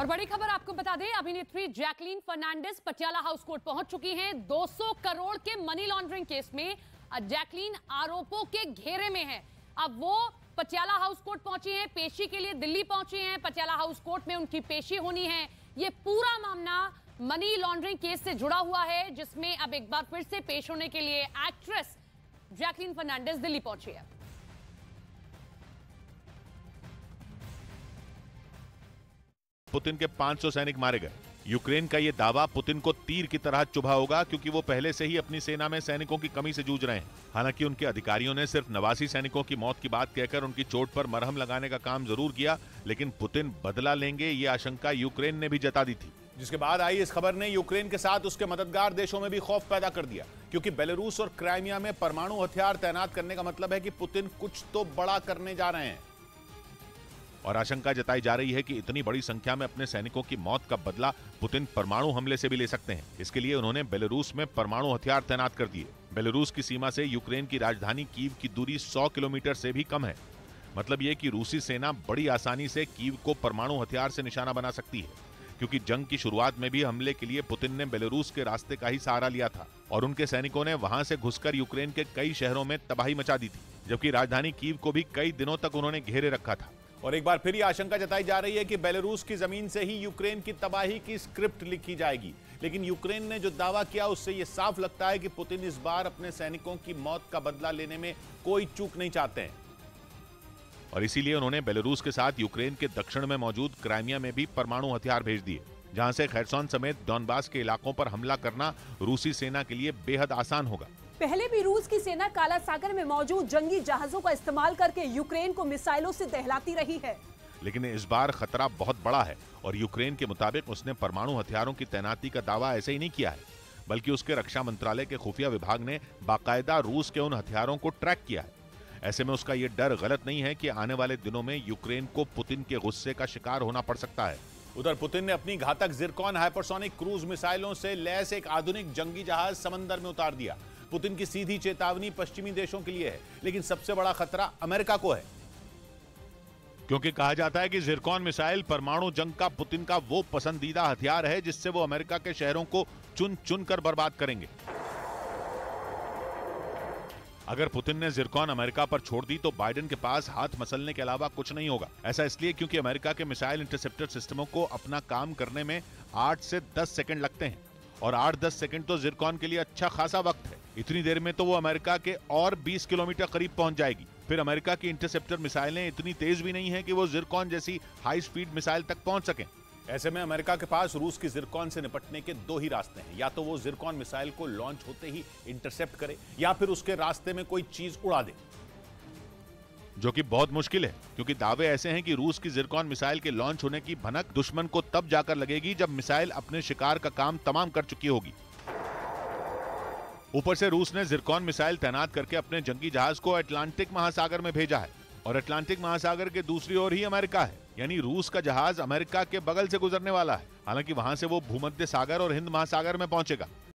और बड़ी खबर आपको बता दें, अभिनेत्री जैकलीन फर्नांडिस पटियाला हाउस कोर्ट पहुंच चुकी हैं। 200 करोड़ के मनी लॉन्ड्रिंग केस में जैकलीन आरोपों के घेरे में है। अब वो पटियाला हाउस कोर्ट पहुंची हैं, पेशी के लिए दिल्ली पहुंची हैं। पटियाला हाउस कोर्ट में उनकी पेशी होनी है। ये पूरा मामला मनी लॉन्ड्रिंग केस से जुड़ा हुआ है, जिसमें अब एक बार फिर से पेश होने के लिए एक्ट्रेस जैकलीन फर्नांडिस दिल्ली पहुंची है। पुतिन के 500 सैनिक मारे गए। यूक्रेन का यह दावा पुतिन को तीर की तरह चुभा होगा, क्योंकि वो पहले से ही अपनी सेना में सैनिकों की कमी से जूझ रहे हैं। हालांकि उनके अधिकारियों ने सिर्फ 89 सैनिकों की मौत की बात कहकर उनकी चोट पर मरहम लगाने का काम जरूर किया, लेकिन पुतिन बदला लेंगे ये आशंका यूक्रेन ने भी जता दी थी। जिसके बाद आई इस खबर ने यूक्रेन के साथ उसके मददगार देशों में भी खौफ पैदा कर दिया, क्योंकि बेलारूस और क्राइमिया में परमाणु हथियार तैनात करने का मतलब है कि पुतिन कुछ तो बड़ा करने जा रहे हैं। और आशंका जताई जा रही है कि इतनी बड़ी संख्या में अपने सैनिकों की मौत का बदला पुतिन परमाणु हमले से भी ले सकते हैं। इसके लिए उन्होंने बेलारूस में परमाणु हथियार तैनात कर दिए। बेलारूस की सीमा से यूक्रेन की राजधानी कीव की दूरी 100 किलोमीटर से भी कम है। मतलब यह कि रूसी सेना बड़ी आसानी से कीव को परमाणु हथियार से निशाना बना सकती है, क्योंकि जंग की शुरुआत में भी हमले के लिए पुतिन ने बेलारूस के रास्ते का ही सहारा लिया था और उनके सैनिकों ने वहां से घुसकर यूक्रेन के कई शहरों में तबाही मचा दी थी, जबकि राजधानी कीव को भी कई दिनों तक उन्होंने घेरे रखा था। और एक बार फिर ये आशंका जताई जा रही है कि बेलारूस की जमीन से ही यूक्रेन की तबाही की स्क्रिप्ट लिखी जाएगी। लेकिन यूक्रेन ने जो दावा किया उससे यह साफ लगता है कि पुतिन इस बार अपने सैनिकों की मौत का बदला लेने में कोई चूक नहीं चाहते हैं। और इसीलिए उन्होंने बेलारूस के साथ यूक्रेन के दक्षिण में मौजूद क्राइमिया में भी परमाणु हथियार भेज दिए, जहां से खैरसोन समेत डॉनबास के इलाकों पर हमला करना रूसी सेना के लिए बेहद आसान होगा। पहले भी रूस की सेना काला सागर में मौजूद जंगी जहाजों का इस्तेमाल करके यूक्रेन को मिसाइलों से दहलाती रही है, लेकिन इस बार खतरा बहुत बड़ा है और यूक्रेन के मुताबिक उसने परमाणु हथियारों की तैनाती का दावा ऐसे ही नहीं किया है, बल्कि उसके रक्षा मंत्रालय के खुफिया विभाग ने बाकायदा रूस के उन हथियारों को ट्रैक किया है। ऐसे में उसका यह डर गलत नहीं है कि आने वाले दिनों में यूक्रेन को पुतिन के गुस्से का शिकार होना पड़ सकता है। उधर पुतिन ने अपनी घातक जिरकॉन हाइपरसोनिक क्रूज मिसाइलों से लैस एक आधुनिक जंगी जहाज समंदर में उतार दिया। पुतिन की सीधी चेतावनी पश्चिमी देशों के लिए है, लेकिन सबसे बड़ा खतरा अमेरिका को है, क्योंकि कहा जाता है कि जिरकॉन मिसाइल परमाणु जंग का पुतिन का वो पसंदीदा हथियार है जिससे वो अमेरिका के शहरों को चुन चुन कर बर्बाद करेंगे। अगर पुतिन ने जिरकॉन अमेरिका पर छोड़ दी तो बाइडेन के पास हाथ मसलने के अलावा कुछ नहीं होगा। ऐसा इसलिए क्योंकि अमेरिका के मिसाइल इंटरसेप्टर सिस्टमों को अपना काम करने में 8 से 10 सेकंड लगते हैं, और 8-10 सेकंड तो जिरकॉन के लिए अच्छा खासा वक्त है। इतनी देर में तो वो अमेरिका के और 20 किलोमीटर करीब पहुंच जाएगी। फिर अमेरिका की इंटरसेप्टर मिसाइलें इतनी तेज भी नहीं है कि वो जिरकॉन जैसी हाई स्पीड मिसाइल तक पहुंच सकें। ऐसे में अमेरिका के पास रूस की जिरकॉन से निपटने के 2 ही रास्ते हैं, या तो वो जिरकॉन मिसाइल को लॉन्च होते ही इंटरसेप्ट करे, या फिर उसके रास्ते में कोई चीज उड़ा दे, जो कि बहुत मुश्किल है, क्योंकि दावे ऐसे हैं कि रूस की जिरकॉन मिसाइल के लॉन्च होने की भनक दुश्मन को तब जाकर लगेगी जब मिसाइल अपने शिकार का काम तमाम कर चुकी होगी। ऊपर से रूस ने जिरकॉन मिसाइल तैनात करके अपने जंगी जहाज को अटलांटिक महासागर में भेजा है, और अटलांटिक महासागर के दूसरी ओर ही अमेरिका है, यानी रूस का जहाज अमेरिका के बगल से गुजरने वाला है। हालांकि वहां से वो भूमध्य सागर और हिंद महासागर में पहुंचेगा।